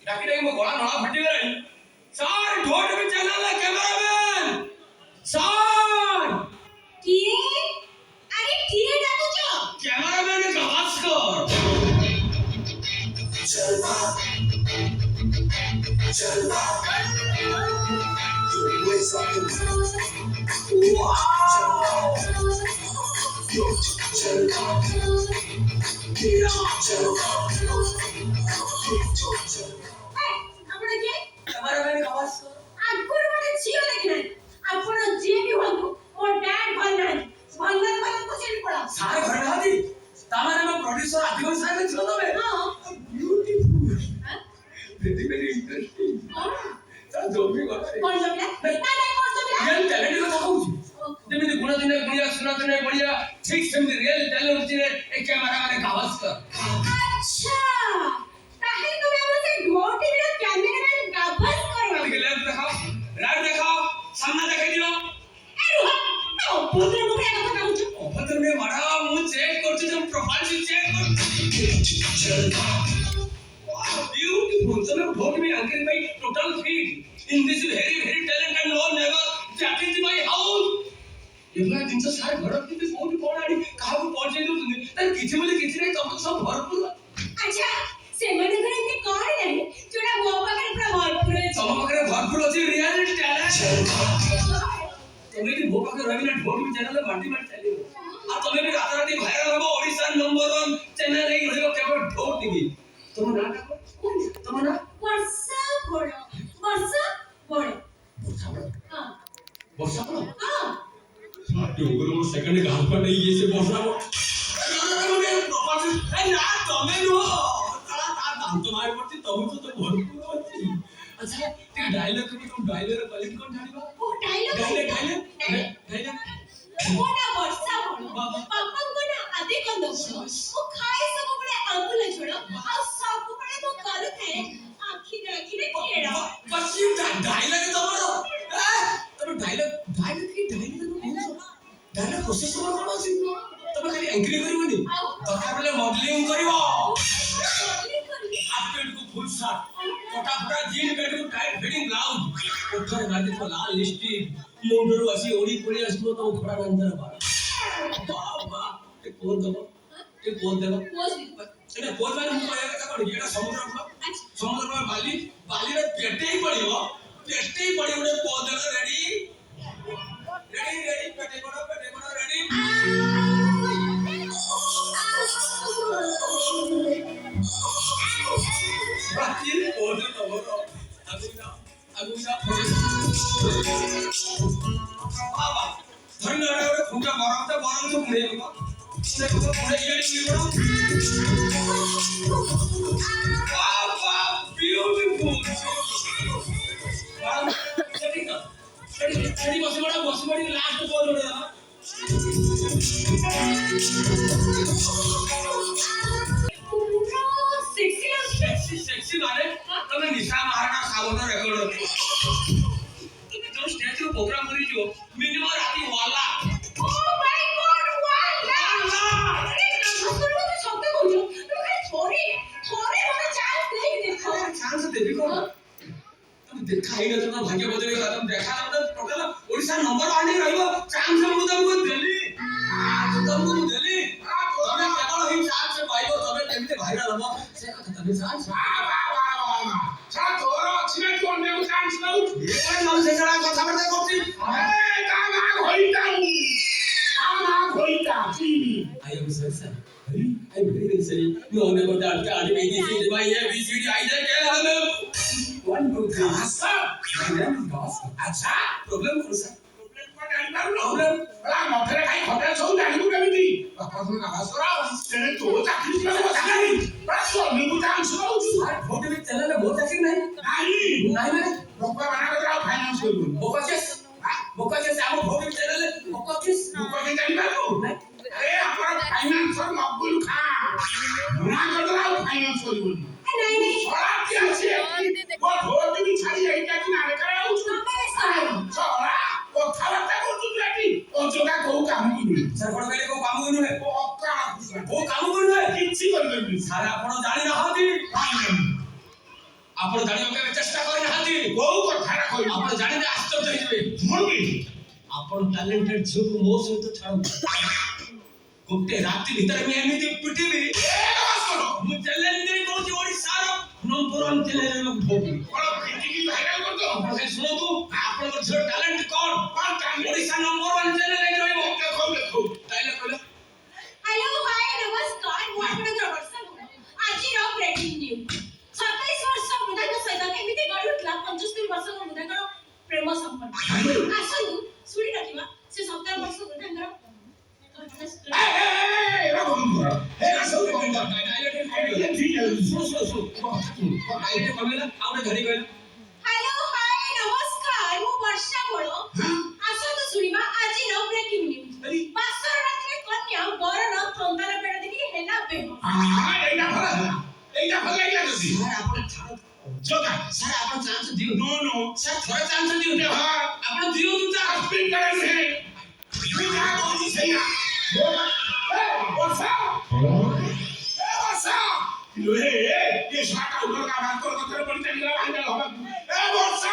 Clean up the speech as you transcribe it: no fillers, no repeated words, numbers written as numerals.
डाकी डाकी मो गला नळा फटी गई सर ढोल भी चैनल ला कैमरामैन सर किए अरे किए डाकुचो कैमरामैन गावस्कर चलवा तू ऐसा वाओ चलवा आपण के कैमरामैन गावस्कर आपण माने जियो देखले आपण जे भी होतो ओ डैड भल कुछ पड़ा सारे घर हादी तामाने में प्रोड्यूसर आदिवार साहब ने चलो बे हां ब्यूटीफुल वेरी इंटरेस्टिंग ता जो भी बात कौन जबला ना कौन जबला रियल टैलेंट को कहूची जेमिति गुण दिने गुणिया सुना दिने बढ़िया ठीक सेमति रियल टैलेंट होची ए कैमरा माने गावस्कर अच्छा ताहे तुम हमसे ढोटी रे कैमरामैन गावस्कर ठीक लेफ्ट दिखाओ राइट दिखाओ सामने दिखाई दियो ए रुहा पुत्र मुखे का कहूछ अभद्र में मारा मु चेक करछु जब प्रोफाइल से चेक कर beautiful so both me uncle my total fit in this very talent and no never that is my house एवला दिन से सारे घर के बहुत कोन आडी काहू पहुंचे दउनी तर किछि बोले किछि नहीं तब सब भरपूर अच्छा से मन करे के कोन नहीं जोड़ा मो पाखरे पूरा भरपूर है सब पाखरे भरपूर अछि रियल टैलेंट तमे भी मो पाखरे रविना ढोल भी चैनल माटी माटी चली आ तमे भी रात रात वायरल हो ओडिसा नंबर 1 चैनल रे रहियो केवल ढोल टीवी तुम ना तुम ना वर्षा बड़ो हां वर्षा बड़ो हां साथे ओगर मो सेकंड घास पर नहीं ये से वर्षा बड़ो ए ना तमे नो तारा ता दाम तो मार पड़ती तब तो भरपूर होती अच्छा ते डायलॉग के तुम डायलॉग क्वालिटी कोन जानिबा ओ डायलॉग कोना वर्षा बड़ो पापा को ना आदि कोन दो वो खाए सब बड़े अंगुल छोड़ो आ सब बड़े वो कर थे आखी रे केड़ा बस ये डायलॉग तमरो तमे डायलॉग की डायलॉग प्रोसेस कोन अछि तमे खाली एंकरिंग करिवनी दरकार पड़े मॉडलिंग करिवो आपपेट को फुल शॉट फटाफटा जीन पेट को टाइट फिटिंग ब्लाउज उठर गाते को लाल लिपस्टिक मुंडरू असी ओडी पड़ी असतो तो खड़ा अंदर वाह वाह ते कोन दबो पोज एटा पोज माने हम कहया का कोन एटा समुद्र में बाली रे पेटे ही पड़ियो उडे पोज रेडी पेटे कोन रेडी बाकी पोज तमरो अगुना बाबा धन्यवाद रे खुंटा गरम तो मुड़े से को मुड़े ये बाबा ब्यूटीफुल सेटिंग बस बड़ी लास्ट बोल दे सेक्सी माने तमे निशा महाराणा सावंत रेकॉर्ड होती जो स्टेज रो प्रोग्राम करी जो मिनिमम राती वाला ओ माय गॉड वाला अरे ना तो शब्द बोलो तो खाली थोड़े મને ચાન્સ દે देखो चांस देबी को तुम देखा ही न तो भाग्य बदले का तुम देखा ना तो टोटल ओडिसा नंबर 1 रे रहबो चांस हम तुमको देली तुमको देली तमे केवल ही चांस पाइबो तमे केमते भाइरल हबो से कथा तमे चांस ছা তোর অছিনে কোন নেউ চান্স নাও ए नल से जरा কথা বলতে করছি এ কামা হইতা কি I am so sorry. I'm very sorry. No, never that. God, may this is my ABCD. I don't care. Hello. 1, 2, 3. আচ্ছা My name is Boss. আচ্ছা Problem for sir. প্রবলেম কোন জানি পারু না বলা মথরে খাই খটা সব জানিবু কেমিতি বাপা তুমি আওয়াজ করা তেনে তো চাকরি করে চাকরি বড় সব নিবু চান্স নাউছু আর ভোট में चला ना बहुत आखिर नहीं নাই नहीं मैंने লোকা বানা করে ফাইনান্স করবো बोका केस हम भोट में चला ले बोका केस লোকা কে জানি পারু আরে আমার ফাইনান্স এর মকবুল খা না করে ফাইনান্স করবো नहीं ছড়া কি আছে ও ভোট তুমি ছাড়ি এইটা কি না রে করাউছু हमारे साथ ছড়া কথাবার্তা করছু তুই কি ও যোগা কও কাম করবি सर कोन कहले को काम कोन है ও অক্কা वो काम कोन है কিচ্ছি করবি सारा आपण जानि ना होती ଆପଣ ଜାଣିବାକୁ କେବେ ଚେଷ୍ଟା କରିନାହାନ୍ତି କୋଉ କଥାଟା କହିଲୁ ଆପଣ ଜାଣିଲେ ଆଶ୍ଚର୍ଯ୍ୟ ହେଇଯିବେ ମୁଁ କି ଆପଣ ଟ୍ୟାଲେଣ୍ଟେଡ ଝିଅକୁ ମୋ ସହିତ ଛାଡ଼ନ୍ତୁ ଗୋଟେ ରାତି ଭିତରେ ମୁଁ ଏମିତି ପିଟିବି ମୁଁ ଚ୍ୟାଲେଞ୍ଜ ଦେଇ କହୁଛି ଓଡ଼ିଶାର ନମ୍ବର 1 ଚ୍ୟାନେଲରେ ମୁଁ ଭୋଗି କଣ ପିଟିକି ଭାଇରାଲ କରିଦବ ଆପଣ ଖାଲି ଶୁଣନ୍ତୁ ଆପଣଙ୍କ ଝିଅ ଟ୍ୟାଲେଣ୍ଟ କଣ ଓଡ଼ିଶା ନମ୍ବର 1 ଚ୍ୟାନେଲ ହେଇକି ରହିବ ଦେଖୁ ତାଇଲେ କହିଲେ ହ୍ୟାଲୋ ହାଏ ନମସ୍କାର ମୁଁ ଆପଣଙ୍କର ବର୍ଷା ଭୋଳ ଆଜିର ବ୍ରେକିଂ ନ୍ୟୁଜ୍ 27 ବର୍ଷ ବୃଦ୍ଧାଙ୍କ ସହିତ କେମିତି ଗଢ଼ି ଉଠିଲା 75 ବର୍ଷର ବୃଦ୍ଧାଙ୍କର ପ୍ରେମ ସମ୍ପର୍କ ଆସନ୍ତୁ ଶୁଣି ରଖିବା ସେ 17 ବର୍ଷ ବୃଦ୍ଧାଙ୍କର ହ୍ୟାଲୋ ହାଏ ନମସ୍କାର ମୁଁ ବର୍ଷା ଭୋଳ ଆସନ୍ତୁ ଶୁଣିବା ଆଜିର ବ୍ରେକିଂ ନ୍ୟୁଜ୍ ବାସର ରାତିରେ କନ୍ୟା ବରର ଥଣ୍ଡାର ବେଳ ଦେଖିକି ହେଲା ବେହ এইটা ভালো লাগলা যদি ସାର୍ ଆପଣ ଛାଡ଼ জোকা ସାର୍ ଆପଣ ଚାନ୍ସ ଦିଅନ୍ତୁ নো নো ସାର୍ ଥରେ ଚାନ୍ସ ଦିଅନ୍ତୁ হ্যাঁ ଆପଣ ଦିଅନ୍ତୁ ଚାନ୍ସ স্পিন করে হে তুই যা বলিস সেইয়া বর্ষা বর্ষা লো হে এ শাটা উড়া কাজ করতে করতে পড়ি চালিলা ভাঙা হবে এ বর্ষা